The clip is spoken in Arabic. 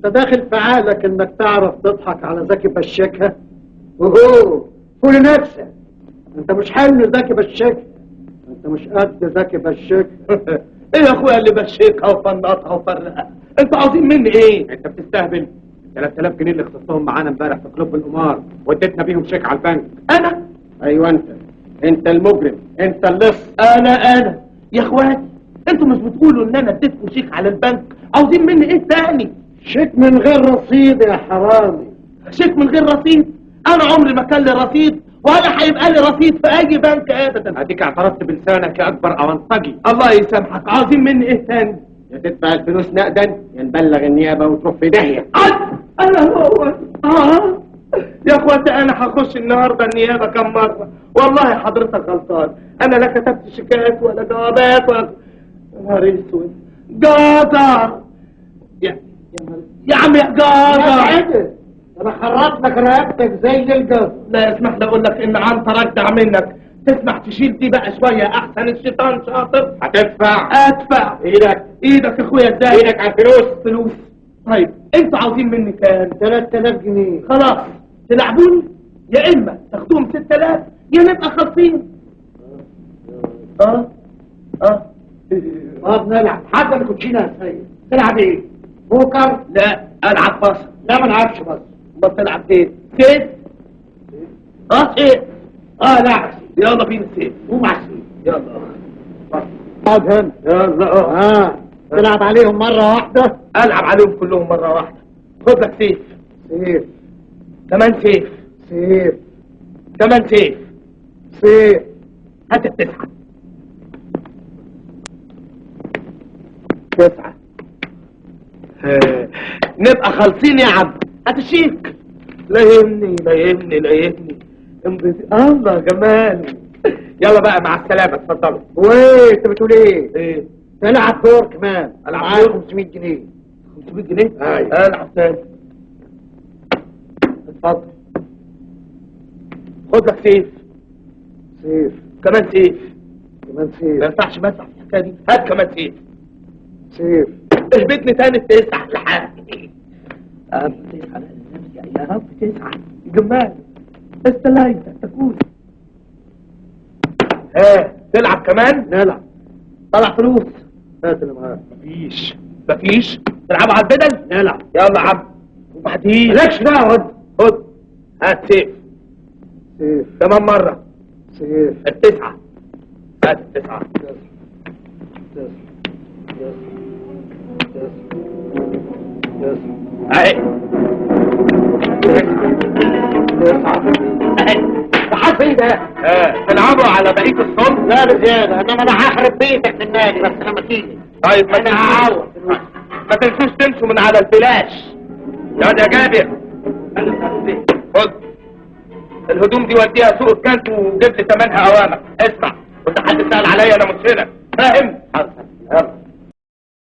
انت داخل في عقلك انك تعرف تضحك على زكي بشكها؟ وهو فول نفسك، انت مش حلو زكي بشكها، انت مش قد زكي بشكها. ايه يا اخويا اللي بشيكها وفنطها وفرقها؟ انتوا عاوزين مني ايه؟ انت بتستهبل. 3000 جنيه اللي خسرتهم معانا امبارح في كلوب القمار واديتنا بيهم شيك على البنك. انا؟ ايوه انت المجرم، انت اللص. انا يا اخواتي، انتوا مش بتقولوا ان انا اديتكم شيك على البنك؟ عاوزين مني ايه تاني؟ شيك من غير رصيد يا حرامي. شيك من غير رصيد؟ انا عمري ما كان لي رصيد ولا هيبقى لي رصيد في اي بنك ابدا. اديك اعترفت بلسانك يا اكبر اونطجي. الله يسامحك، عاوزين مني ايه تاني؟ يا تدفع الفلوس نقدا يا نبلغ النيابه وتروح في داهيه. انا هو يا اخواتي، انا هخش النهارده النيابه كم مره. والله حضرتك غلطان، انا لا كتبت شيكات ولا جوابات ولا نهار اسود. جدر يا عم يا جدر، انا خرجت لك رقبتك زي الجزر. لا يسمح لي اقول لك ان عنتر اجدع منك. تسمح تشيل دي بقى شويه احسن، الشيطان شاطر. هتدفع. ادفع. ايدك يا اخويا ازاي؟ ايدك على الفلوس. فلوس؟ طيب انتوا عاوزين مني كام؟ 3000 جنيه. خلاص تلعبوني، يا اما تاخدوهم 6000 يا نبقى خالصين. طب نلعب حتى الكوتشينه يا سيد. تلعب ايه؟ بوكر؟ لا العب بصر. لا ما نلعبش بس. ما بتلعب ايه؟ سيف؟ سيف. لعب سيف. يلا بينا سيف. قوم على السيف. يلا اقعد هنا. يلا تلعب عليهم مرة واحدة؟ العب عليهم كلهم مرة واحدة. خد لك سيف. سيف. كمان سيف. سيف. كمان سيف. سيف. هات التسعة. 9. نبقى خالصين يا عم. هات الشيك. لا يهمني. الله جمال. يلا بقى مع السلامة، اتفضلوا. وايه انت بتقول ايه؟ ايه؟ تلعب دور كمان. العب معايا دور؟ 500 جنيه. 500 جنيه؟ ايوه. العب تاني. اتفضل. خد لك سيف. سيف. كمان سيف. كمان ما سيف. ينفعش مدفع في الحكايه دي. هات كمان سيف. سيف. اهبطني تاني التسعة لحالي. يا رب تسعة لنفسي، يا رب تسعة. جمال استلايتك تكون. تلعب كمان؟ نلعب. طلع فلوس. هات اللي معاك. مفيش. تلعبوا على البدل؟ نلعب. يلا يا عم. وبعدين مالكش دعوة. خد. هات سيف. سيف. كمان مرة. سيف. التسعة. هات التسعة. اهي. لحد ايه ده؟ تلعبوا على بقية الصوت؟ لا بزيادة، انما انا هخرب بيتك في النادي بس لما تيجي. طيب انا هعوض. ما تنسوش تمشوا من على الفلاش. يا جابر. خد الهدوم دي وديها سوق الكانت وجيب لي ثمنها اوامر. اسمع، كنت حد سأل عليا انا مش هنا، فاهم؟